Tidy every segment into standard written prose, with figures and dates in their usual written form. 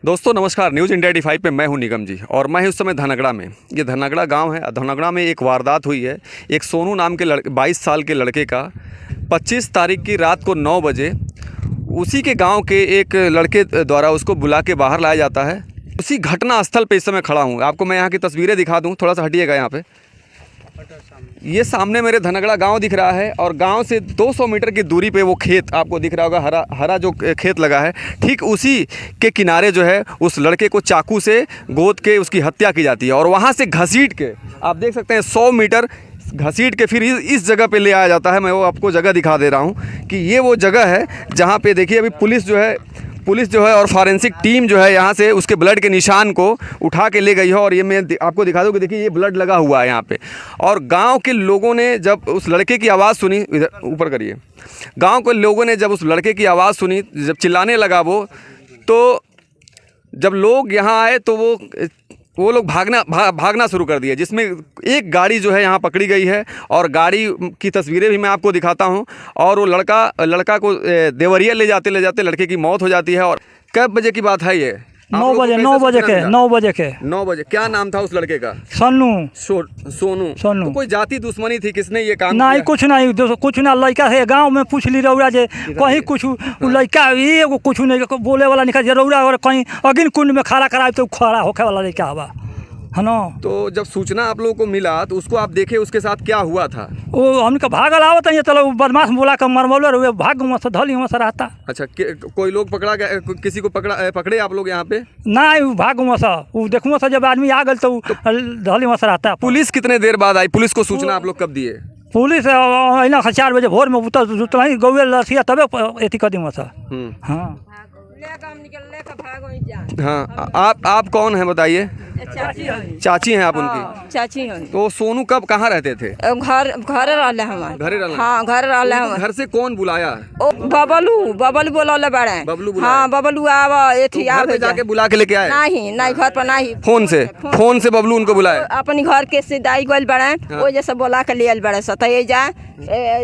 दोस्तों नमस्कार। News India 85 पे मैं हूं निगम जी और मैं उस समय धनगड़ा में। ये धनगड़ा गांव है। धनगड़ा में एक वारदात हुई है। एक सोनू नाम के 22 साल के लड़के का 25 तारीख की रात को 9 बजे उसी के गांव के एक लड़के द्वारा उसको बुला के बाहर लाया जाता है। उसी घटना स्थल पे इस समय खड़ा हूँ। आपको मैं यहाँ की तस्वीरें दिखा दूँ, थोड़ा सा हटिएगा यहाँ पे। ये सामने मेरे धनगड़ा गांव दिख रहा है और गांव से 200 मीटर की दूरी पे वो खेत आपको दिख रहा होगा, हरा जो खेत लगा है। ठीक उसी के किनारे जो है उस लड़के को चाकू से गोद के उसकी हत्या की जाती है और वहाँ से घसीट के आप देख सकते हैं 100 मीटर घसीट के फिर इस जगह पे ले आया जाता है। मैं वो आपको जगह दिखा दे रहा हूँ कि ये वो जगह है जहाँ पे देखिए अभी पुलिस जो है और फॉरेंसिक टीम जो है यहाँ से उसके ब्लड के निशान को उठा के ले गई है। और ये मैं आपको दिखा दूँ कि देखिए ये ब्लड लगा हुआ है यहाँ पे। और गांव के लोगों ने जब उस लड़के की आवाज़ सुनी, इधर ऊपर करिए, गांव के लोगों ने जब उस लड़के की आवाज़ सुनी, जब चिल्लाने लगा वो, तो जब लोग यहाँ आए तो वो लोग भागना शुरू कर दिए, जिसमें एक गाड़ी जो है यहाँ पकड़ी गई है और गाड़ी की तस्वीरें भी मैं आपको दिखाता हूँ। और वो लड़का को देवरिया ले जाते लड़के की मौत हो जाती है। और कब बजे की बात है ये? 9 बजे। क्या नाम था उस लड़के का? सोनू। तो कोई जाति दुश्मनी थी? किसने ये काम नहीं, किया? कुछ नहीं, कुछ ना। लड़का है गांव में पूछ ली रौरा जे कहीं कुछ लड़का एगो कुछ नहीं बोले वाला निकल जे रौरा और कहीं अगिन कुंड में खड़ा कराए तो खड़ा होके वाला लड़का हवा है ना। तो जब सूचना आप लोगों को मिला तो उसको आप देखे, उसके साथ क्या हुआ था? वो हमने भागल आवत है, चलो बदमाश बोला कर मरमौले रहे भाग वहाँ से धली वहाँ से रहता। अच्छा, कोई लोग पकड़ा गया? किसी को पकड़े आप लोग यहाँ पे? नहीं, भाग वहाँ से वो देखूँ से जब आदमी आ गए तो धली वहाँ से रहता। पुलिस कितने देर बाद आई? पुलिस को सूचना आप लोग कब दिए? पुलिस अना 4 बजे भोर में उतना ही गौए लसिया तबे एथी कर दी वहाँ से। हाँ, आप कौन है बताइए? चाची हैं आप उनकी? चाची हैं। तो सोनू कब कहाँ रहते थे? घर रहले हमारे। घरे रहले? हाँ, घर रहले हमारे। घर से कौन बुलाया? बबलू बोलले बड़े। बबलू बुलाया? हाँ, बबलू आवा एथी घर पे जाके बुला के लेके आए? नहीं, घर पर नहीं। फोन से बबलू उनको बुलाया? अपनी घर के सिदाई गइल बड़े, वो जैसे बोला के लियल बड़े स तय जा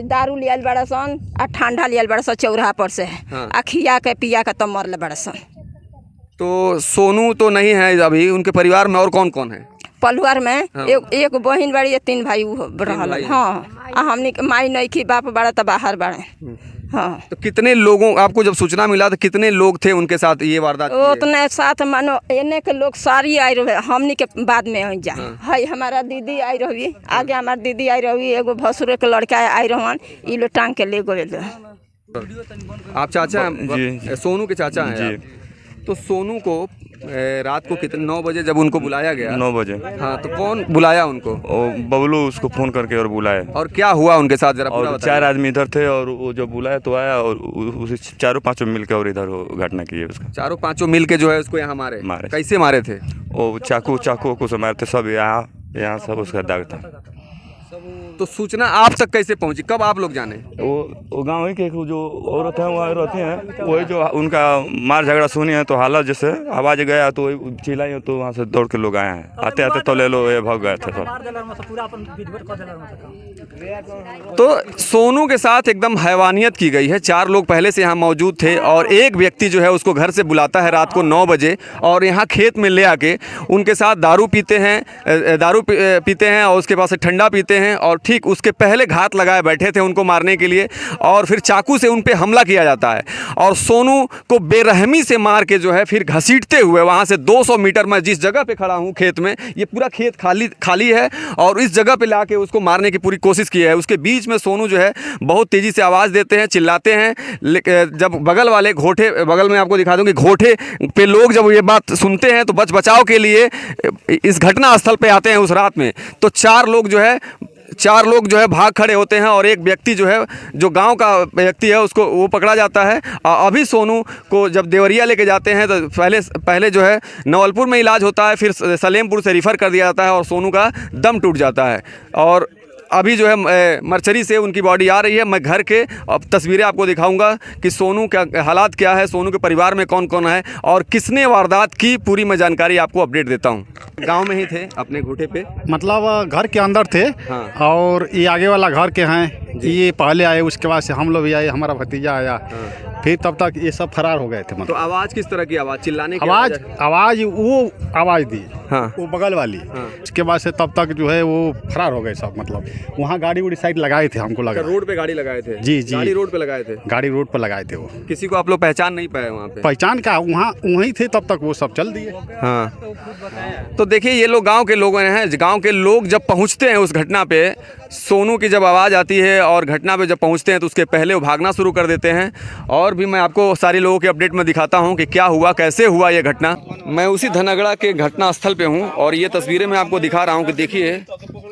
दारू लियल बड़े सन आ ठंडा लियल बड़े स चौराहा पर से आ खिया के पिया के तब मरले बड़े सन। तो सोनू तो नहीं है अभी, उनके परिवार में और कौन कौन है? परिवार में एक बहन बड़ी है, 3 भाई रहल। हाँ, हमनी माई नहीं की, बाप बड़ा तो बाहर बड़े। हाँ। तो कितने लोगों, आपको जब सूचना मिला तो कितने लोग थे उनके साथ ये वारदात? उतने साथ मानो एने के लोग सारी आई रहे, हमनी के बाद में जा है। हमारा दीदी आई रही, आगे हमार दीदी आई रही, एगो भसुर के लड़का आई रहन, ई लो टांग के ले गए। आप चाचा हैं? सोनू के चाचा हैं? तो सोनू को रात को कितने 9 बजे जब उनको बुलाया गया? 9 बजे। हाँ, तो कौन बुलाया उनको? बबलू उसको फोन करके और बुलाया। और क्या हुआ उनके साथ जरा और 4 आदमी इधर थे और वो जब बुलाया तो आया और उसे 4-5 मिलकर और इधर घटना की है उसका। 4-5 मिल के जो है उसको यहाँ मारे? कैसे मारे थे? वो चाकू को से मारते सब, यहाँ सब उसका दाग था। तो सूचना आप तक कैसे पहुंची? कब आप लोग जाने? वो गाँव के जो औरत है वहाँ रहती हैं, वही जो उनका मार झगड़ा सुनी है तो हालत जैसे आवाज़ गया तो वही चिल्लाई तो वहाँ से दौड़ के लोग आए हैं। आते तो ले लो ये भाग गए थे सब। तो सोनू के साथ एकदम हैवानियत की गई है। 4 लोग पहले से यहाँ मौजूद थे और एक व्यक्ति जो है उसको घर से बुलाता है रात को 9 बजे और यहाँ खेत में ले आके उनके साथ दारू पीते हैं और उसके पास से ठंडा पीते हैं और ठीक उसके पहले घात लगाए बैठे थे उनको मारने के लिए और फिर चाकू से उन पे हमला किया जाता है और सोनू को बेरहमी से मार के जो है फिर घसीटते हुए वहाँ से 200 मीटर, मैं जिस जगह पे खड़ा हूँ खेत में, ये पूरा खेत खाली है और इस जगह पे लाके उसको मारने की पूरी कोशिश की है। उसके बीच में सोनू जो है बहुत तेज़ी से आवाज़ देते हैं, चिल्लाते हैं। जब बगल वाले घोटे, बगल में आपको दिखा दूँगी, घोटे पे लोग जब ये बात सुनते हैं तो बचाव के लिए इस घटना स्थल पे आते हैं उस रात में। तो 4 लोग जो है भाग खड़े होते हैं और एक व्यक्ति जो है, जो गांव का व्यक्ति है, उसको वो पकड़ा जाता है। अभी सोनू को जब देवरिया लेके जाते हैं तो पहले जो है नवलपुर में इलाज होता है, फिर सलेमपुर से रिफ़र कर दिया जाता है और सोनू का दम टूट जाता है। और अभी जो है मर्चरी से उनकी बॉडी आ रही है। मैं घर के अब तस्वीरें आपको दिखाऊंगा कि सोनू का हालात क्या है, सोनू के परिवार में कौन कौन है और किसने वारदात की, पूरी मैं जानकारी आपको अपडेट देता हूं। गांव में ही थे अपने घोटे पे, मतलब घर के अंदर थे। हाँ। और ये आगे वाला घर के हैं, ये पहले आए, उसके बाद से हम लोग भी आए, हमारा भतीजा आया। फिर तब तक ये सब फरार हो गए थे। तो मतलब आवाज़ किस तरह की आवाज़, चिल्लाने की आवाज़ आवाज़ वो आवाज़ दी, हाँ। वो बगल वाली। उसके बाद से तब तक जो है वो फरार हो गए सब। मतलब वहाँ गाड़ी उड़ी साइड लगाए थे, हमको लगा रोड पे गाड़ी लगाए थे? जी, जी। गाड़ी रोड पे लगाए थे? गाड़ी रोड पर लगाए थे। वो किसी को आप लोग पहचान नहीं पाए वहाँ पे? पहचान का वहाँ वहीं थे तब तक, वो सब चल दिए। हाँ। तो देखिए ये लोग गांव के लोग हैं। गांव के लोग जब पहुंचते हैं उस घटना पे, सोनू की जब आवाज़ आती है और घटना पे जब पहुंचते हैं तो उसके पहले वो भागना शुरू कर देते हैं। और भी मैं आपको सारे लोगों के अपडेट में दिखाता हूं कि क्या हुआ, कैसे हुआ ये घटना। मैं उसी धनगड़ा के घटना स्थल पे हूं और ये तस्वीरें मैं आपको दिखा रहा हूं कि देखिए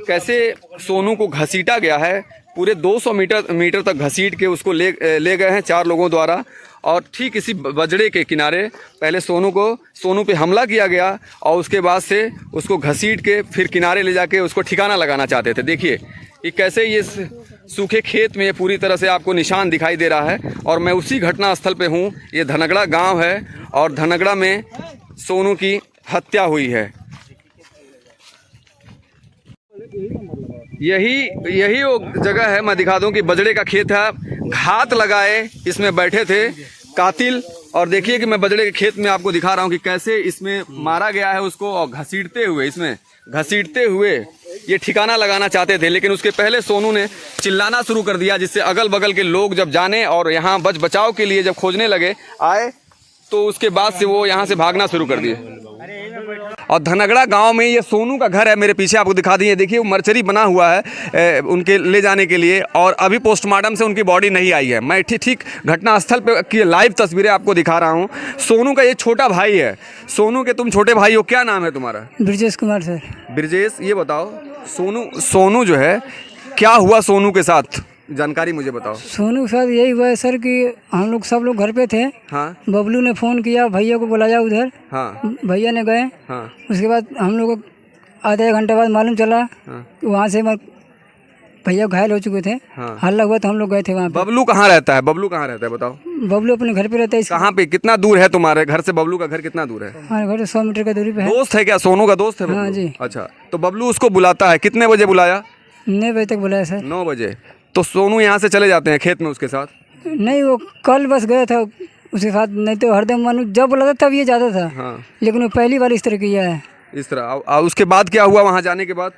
कैसे सोनू को घसीटा गया है। पूरे 200 मीटर तक घसीट के उसको ले गए हैं 4 लोगों द्वारा। और ठीक इसी बजड़े के किनारे पहले सोनू पे हमला किया गया और उसके बाद से उसको घसीट के फिर किनारे ले जाके उसको ठिकाना लगाना चाहते थे। देखिए कि कैसे ये सूखे खेत में ये पूरी तरह से आपको निशान दिखाई दे रहा है। और मैं उसी घटना स्थल पे हूँ। ये धनगड़ा गांव है और धनगड़ा में सोनू की हत्या हुई है। यही वो जगह है, मैं दिखा दूं कि बजड़े का खेत है। घात लगाए इसमें बैठे थे कातिल। और देखिए कि मैं बजड़े के खेत में आपको दिखा रहा हूं कि कैसे इसमें मारा गया है उसको और घसीटते हुए ये ठिकाना लगाना चाहते थे। लेकिन उसके पहले सोनू ने चिल्लाना शुरू कर दिया, जिससे अगल बगल के लोग जब जाने और यहाँ बचाव के लिए जब खोजने आए तो उसके बाद से वो यहाँ से भागना शुरू कर दिए। और धनगड़ा गांव में ये सोनू का घर है, मेरे पीछे आपको दिखा दिए। देखिए वो मर्चरी बना हुआ है उनके ले जाने के लिए और अभी पोस्टमार्टम से उनकी बॉडी नहीं आई है। मैं ठीक घटना स्थल पे की लाइव तस्वीरें आपको दिखा रहा हूँ। सोनू का ये छोटा भाई है। सोनू के तुम छोटे भाई हो, क्या नाम है तुम्हारा? ब्रजेश कुमार सर। ब्रजेश, ये बताओ सोनू जो है क्या हुआ सोनू के साथ, जानकारी मुझे बताओ। सोनू के साथ यही हुआ है सर कि हम लोग सब लोग घर पे थे। हाँ। बबलू ने फ़ोन किया, भैया को बुलाया उधर। हाँ। भैया ने गए। हाँ। उसके बाद हम लोग को आधा 1 घंटे बाद मालूम चला। हाँ। वहाँ से भैया घायल हो चुके थे। हाँ। हल्ला हुआ तो हम लोग गए थे वहाँ पे। बबलू कहाँ रहता है? बताओ। बबलू अपने घर पे रहता है। कहाँ पे, कितना दूर है तुम्हारे घर से? बबलू का घर कितना दूर है? हमारे घर से 100 मीटर का दूरी पे है। दोस्त है क्या? सोनू का दोस्त है बबलू? हाँ जी। अच्छा, तो बबलू उसको बुलाता है, कितने बजे बुलाया? 9 बजे तक बुलाया सर। 9 बजे। तो सोनू यहाँ से चले जाते हैं खेत में उसके साथ? नहीं, वो कल बस गया था उसके साथ, नहीं तो हरदम मानो जब बुलाता तब ये ज़्यादा था। हाँ। लेकिन वो पहली बार इस तरह किया है। इस तरह उसके बाद क्या हुआ? वहाँ जाने के बाद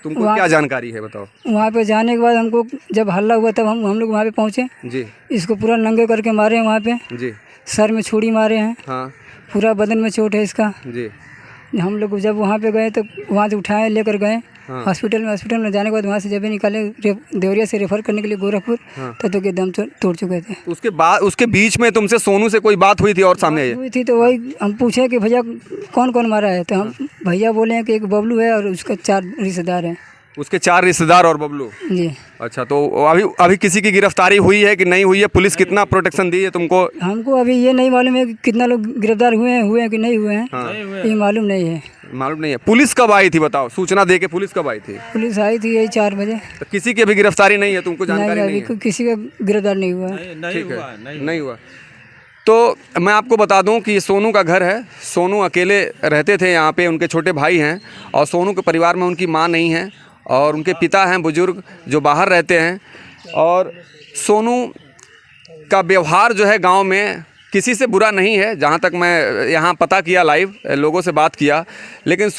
तुमको क्या जानकारी है, बताओ। वहाँ पे जाने के बाद हमको जब हल्ला हुआ तब हम लोग वहाँ पे पहुँचे जी। इसको पूरा नंगे करके मारे हैं वहाँ पे जी। सर में छुरी मारे हैं। हाँ। पूरा बदन में चोट है इसका जी। हम लोग जब वहाँ पे गए तो वहाँ से उठाए लेकर गए। हाँ। हॉस्पिटल में जाने के बाद वहाँ से जब भी निकाले देवरिया से रेफर करने के लिए गोरखपुर। हाँ। तो के दम तोड़ चुके थे। उसके बीच में तुमसे सोनू से कोई बात हुई थी और सामने हुई थी तो वही हम पूछे कि भैया कौन कौन मारा है, तो हम भैया बोले हैं कि एक बबलू है और उसका 4 रिश्तेदार हैं। उसके 4 रिश्तेदार और बबलू? जी। अच्छा, तो अभी किसी की गिरफ्तारी हुई है कि नहीं हुई है? पुलिस कितना प्रोटेक्शन दी है तुमको? हमको अभी ये नहीं मालूम है कि कितना लोग गिरफ्तार हुए हैं कि नहीं हुए हैं। हाँ। ये मालूम नहीं है। मालूम नहीं है। पुलिस कब आई थी बताओ? सूचना दे के पुलिस कब आई थी? पुलिस आई थी यही 4 बजे। तो किसी की अभी गिरफ्तारी नहीं है, तुमको जानकारी नहीं है? किसी का गिरफ्तार नहीं हुआ। ठीक है, नहीं हुआ। तो मैं आपको बता दूं कि ये सोनू का घर है। सोनू अकेले रहते थे यहाँ पे, उनके छोटे भाई हैं और सोनू के परिवार में उनकी माँ नहीं है और उनके पिता हैं बुजुर्ग जो बाहर रहते हैं। और सोनू का व्यवहार जो है गांव में किसी से बुरा नहीं है, जहाँ तक मैं यहाँ पता किया, लाइव लोगों से बात किया। लेकिन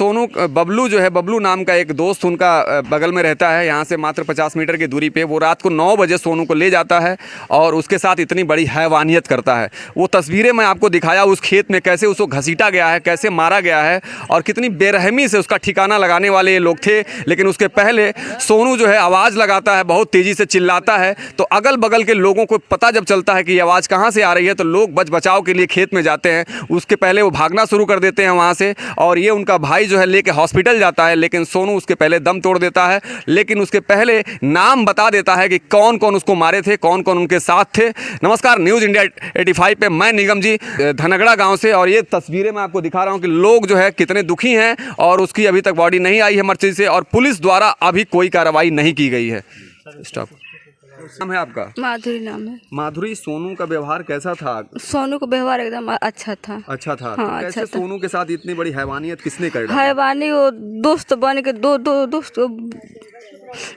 बबलू जो है, बबलू नाम का एक दोस्त उनका बगल में रहता है, यहाँ से मात्र 50 मीटर की दूरी पे। वो रात को 9 बजे सोनू को ले जाता है और उसके साथ इतनी बड़ी हैवानियत करता है। वो तस्वीरें मैं आपको दिखाया उस खेत में, कैसे उसको घसीटा गया है, कैसे मारा गया है और कितनी बेरहमी से उसका ठिकाना लगाने वाले ये लोग थे। लेकिन उसके पहले सोनू जो है आवाज़ लगाता है, बहुत तेज़ी से चिल्लाता है। तो अगल बगल के लोगों को पता जब चलता है कि ये आवाज़ कहाँ से आ रही है तो लोग बचाव के लिए खेत में जाते हैं। उसके पहले वो भागना शुरू कर देते हैं वहाँ से और ये उनका भाई जो है लेके हॉस्पिटल जाता है। लेकिन सोनू उसके पहले दम तोड़ देता है। लेकिन उसके पहले नाम बता देता है कि कौन कौन उसको मारे थे, कौन कौन उनके साथ थे। नमस्कार, न्यूज़ इंडिया 85 पे मैं निगम जी धनगड़ा गाँव से। और ये तस्वीरें मैं आपको दिखा रहा हूँ कि लोग जो है कितने दुखी हैं और उसकी अभी तक बॉडी नहीं आई है मर्चरी से और पुलिस द्वारा अभी कोई कार्रवाई नहीं की गई है। स्टॉप। नाम है आपका? माधुरी नाम है। माधुरी, सोनू का व्यवहार कैसा था? सोनू का व्यवहार एकदम अच्छा था। अच्छा था। हाँ, तो कैसे अच्छा था। सोनू के साथ इतनी बड़ी हैवानियत किसने कर डाला? हैवानी वो दोस्त बन के दो दोस्त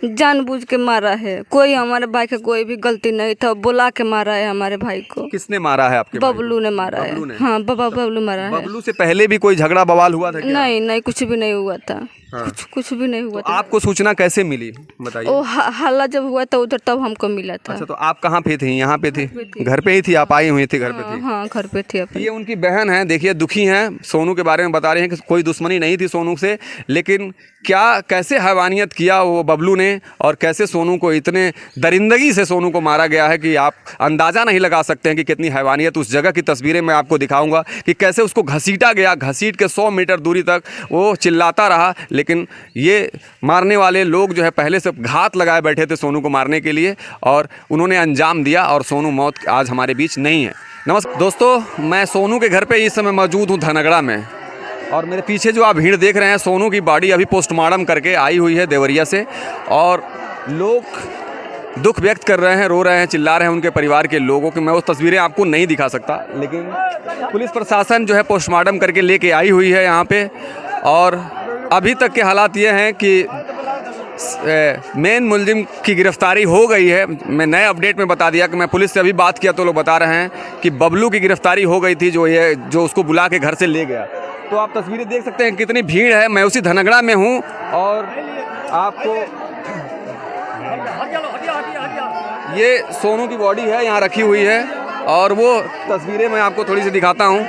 जानबूझ के मारा है। कोई हमारे भाई का कोई भी गलती नहीं था, बुला के मारा है हमारे भाई को। किसने मारा है आपके भाई को? बबलू ने मारा बबलू ने? है। हाँ, बबलू मारा है। बबलू से पहले भी कोई झगड़ा बवाल हुआ था क्या? नहीं नहीं, कुछ भी नहीं हुआ था। हाँ। कुछ भी नहीं हुआ तो था। आपको सूचना कैसे मिली बताइए? वो हल्ला जब हुआ था उधर, तब हमको मिला था। अच्छा, तो आप कहाँ पे थी? यहाँ पे थी? घर पे ही थी? आप आई हुई थी घर पे थी? हाँ, घर पे थी अपनी। ये उनकी बहन है, देखिए दुखी हैं, सोनू के बारे में बता रहे हैं कि कोई दुश्मनी नहीं थी सोनू से, लेकिन क्या कैसे हैवानियत किया वो बबलू ने और कैसे सोनू को इतने दरिंदगी से सोनू को मारा गया है कि आप अंदाज़ा नहीं लगा सकते हैं कि कितनी हैवानियत। उस जगह की तस्वीरें मैं आपको दिखाऊंगा कि कैसे उसको घसीटा गया, घसीट के 100 मीटर दूरी तक वो चिल्लाता रहा, लेकिन ये मारने वाले लोग जो है पहले से घात लगाए बैठे थे सोनू को मारने के लिए और उन्होंने अंजाम दिया और सोनू मौत आज हमारे बीच नहीं है। नमस्कार दोस्तों, मैं सोनू के घर पे इस समय मौजूद हूँ धनगड़ा में, और मेरे पीछे जो आप भीड़ देख रहे हैं, सोनू की बॉडी अभी पोस्टमार्टम करके आई हुई है देवरिया से, और लोग दुख व्यक्त कर रहे हैं, रो रहे हैं, चिल्ला रहे हैं उनके परिवार के लोगों की। मैं वो तस्वीरें आपको नहीं दिखा सकता, लेकिन पुलिस प्रशासन जो है पोस्टमार्टम करके लेके आई हुई है यहाँ पे, और अभी तक के हालात ये हैं कि मेन मुलजिम की गिरफ्तारी हो गई है। मैं नए अपडेट में बता दिया कि मैं पुलिस से अभी बात किया तो लोग बता रहे हैं कि बबलू की गिरफ्तारी हो गई थी, जो उसको बुला के घर से ले गया। तो आप तस्वीरें देख सकते हैं कितनी भीड़ है। मैं उसी धनगड़ा में हूँ और आपको ये सोनू की बॉडी है यहाँ रखी हुई है, और वो तस्वीरें मैं आपको थोड़ी सी दिखाता हूँ।